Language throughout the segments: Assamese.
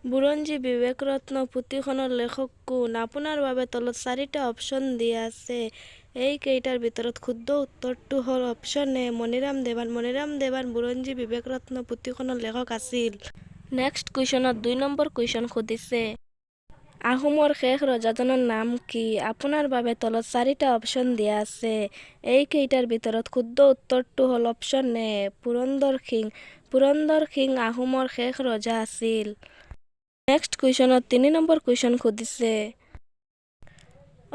বুৰঞ্জী বিবেকৰত্ন পুথিখনৰ লেখক কোন? আপোনাৰ বাবে তলত 4টা অপশ্যন দিয়া আছে। এইকেইটাৰ ভিতৰত শুদ্ধ উত্তৰটো হ'ল অপশ্যন এ মণিৰাম দেৱান। মণিৰাম দেৱান বুৰঞ্জী বিবেকৰত্ন পুথিখনৰ লেখক আছিল। নেক্সট কুৱেশ্যনত 2 নম্বৰ কুৱেশ্যন সুধিছে। আহোমৰ শেষ ৰজাজনৰ নাম কি? আপোনাৰ বাবে তলত 4টা অপশ্যন দিয়া আছে। এইকেইটাৰ ভিতৰত শুদ্ধ উত্তৰটো হ'ল অপশ্যন এ পুৰন্দৰ সিং। পুৰন্দৰ সিং আহোমৰ শেষ ৰজা আছিল। নেক্সট কুৱেশ্যনত 3 নম্বৰ কুৱেশ্যন সুধিছে।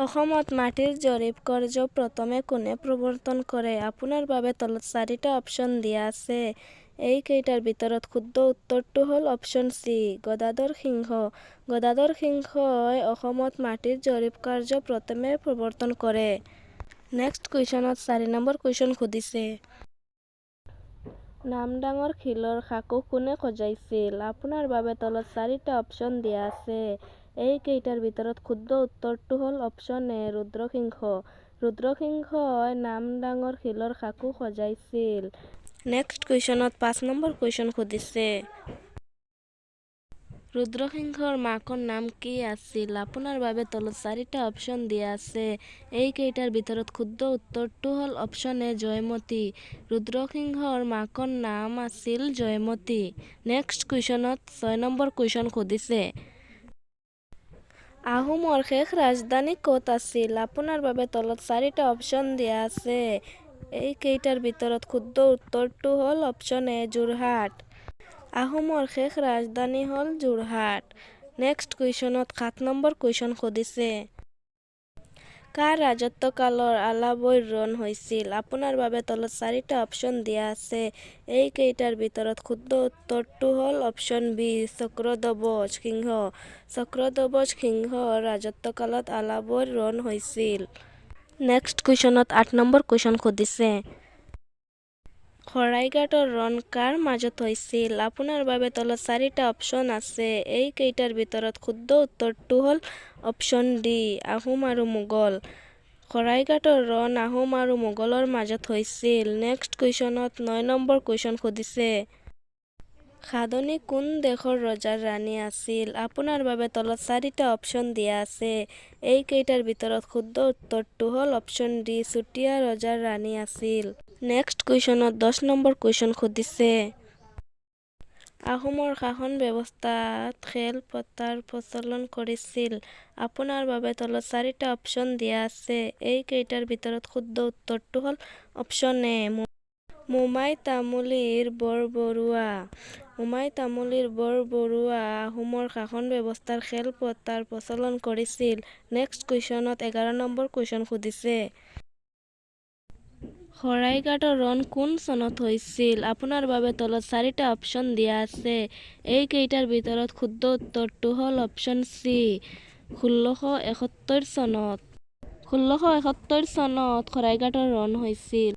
অসমত মাটিৰ জৰীপ কাৰ্য প্ৰথমে কোনে প্ৰৱৰ্তন কৰে? আপোনাৰ বাবে তলত 4টা অপশ্যন দিয়া আছে। এইকেইটাৰ ভিতৰত শুদ্ধ উত্তৰটো হ'ল অপশ্যন চি গদাধৰ সিংহ। গদাধৰ সিংহই অসমত মাটিৰ জৰীপ কাৰ্য প্ৰথমে প্ৰৱৰ্তন কৰে। নেক্সট কুৱেশ্যনত 4 নম্বৰ কুৱেশ্যন সুধিছে। নামদাঙৰ শিলৰ সাঁকো কোনে সজাইছিল? আপোনাৰ বাবে তলত 4টা অপশ্যন দিয়া আছে। এইকেইটাৰ ভিতৰত শুদ্ধ উত্তৰটো হ'ল অপশ্যন এ ৰুদ্ৰসিংহ। ৰুদ্ৰসিংহই নামদাঙৰ শিলৰ সাঁকো সজাইছিল। নেক্সট কুৱেশ্যনত 5 নম্বৰ কুৱেশ্যন সুধিছে। ৰুদ্ৰসিংহৰ মাকৰ নাম কি আছিল? আপোনাৰ বাবে তলত 4টা অপশ্যন দিয়া আছে। এইকেইটাৰ ভিতৰত শুদ্ধ উত্তৰটো হ'ল অপশ্যন এ জয়মতী। ৰুদ্ৰসিংহৰ মাকৰ নাম আছিল জয়মতী। নেক্সট কুৱেশ্যনত 6 নম্বৰ কুৱেশ্যন সুধিছে। আহোমৰ শেষ ৰাজধানী ক'ত আছিল? আপোনাৰ বাবে তলত 4টা অপশ্যন দিয়া আছে। এইকেইটাৰ ভিতৰত শুদ্ধ উত্তৰটো হ'ল অপশ্যন এ যোৰহাট। আহোমৰ শেষ ৰাজধানী হ'ল যোৰহাট। নেক্সট কুৱেশ্যনত 7 নম্বৰ কুৱেশ্যন সুধিছে। কাৰ ৰাজত্বকালৰ আলাবৈৰ ৰণ হৈছিল? আপোনাৰ বাবে তলত 4টা অপশ্যন দিয়া আছে। এইকেইটাৰ ভিতৰত শুদ্ধ উত্তৰটো হ'ল অপশ্যন বি চক্ৰধ্বজ সিংহ। চক্ৰধ্বজ সিংহৰ ৰাজত্বকালত আলাবৈৰ ৰণ হৈছিল। নেক্সট কুৱেশ্যনত 8 নম্বৰ কুৱেশ্যন সুধিছে। শৰাইঘাটৰ ৰণ কাৰ মাজত হৈছিল? আপোনাৰ বাবে তলত 4টা অপশ্যন আছে। এইকেইটাৰ ভিতৰত শুদ্ধ উত্তৰটো হ'ল অপশ্যন ডি আহোম আৰু মোগল। শৰাইঘাটৰ ৰণ আহোম আৰু মোগলৰ মাজত হৈছিল। নেক্সট কুৱেশ্যনত 9 নম্বৰ কুৱেশ্যন সুধিছে। সাধনী কোন দেশৰ ৰজাৰ ৰাণী আছিল? আপোনাৰ বাবে তলত 4টা অপশ্যন দিয়া আছে। এইকেইটাৰ ভিতৰত শুদ্ধ উত্তৰটো হ'ল অপশ্যন ডি চুতীয়া ৰজাৰ ৰাণী আছিল। নেক্সট কুৱেশ্যনত 10 নম্বৰ কুৱেশ্যন সুধিছে। আহোমৰ শাসন ব্যৱস্থাত খেল পতাৰ প্ৰচলন কৰিছিল? আপোনাৰ বাবে তলত 4টা অপশ্যন দিয়া আছে। এইকেইটাৰ ভিতৰত শুদ্ধ উত্তৰটো হ'ল অপশ্যন এ মোমাই তামুলীৰ বৰবৰুৱা। মোমাই তামুলীৰ বৰবৰুৱা আহোমৰ শাসন ব্যৱস্থাৰ খেল পতাৰ প্ৰচলন কৰিছিল। নেক্সট কুৱেশ্যনত 11 নম্বৰ কুৱেশ্যন সুধিছে। শৰাইঘাটৰ ৰণ কোন চনত হৈছিল? আপোনাৰ বাবে তলত 4টা অপশ্যন দিয়া আছে। এইকেইটাৰ ভিতৰত শুদ্ধ উত্তৰটো হ'ল অপশ্যন চি 1671 চনত। 1671 চনত শৰাইঘাটৰ ৰণ হৈছিল।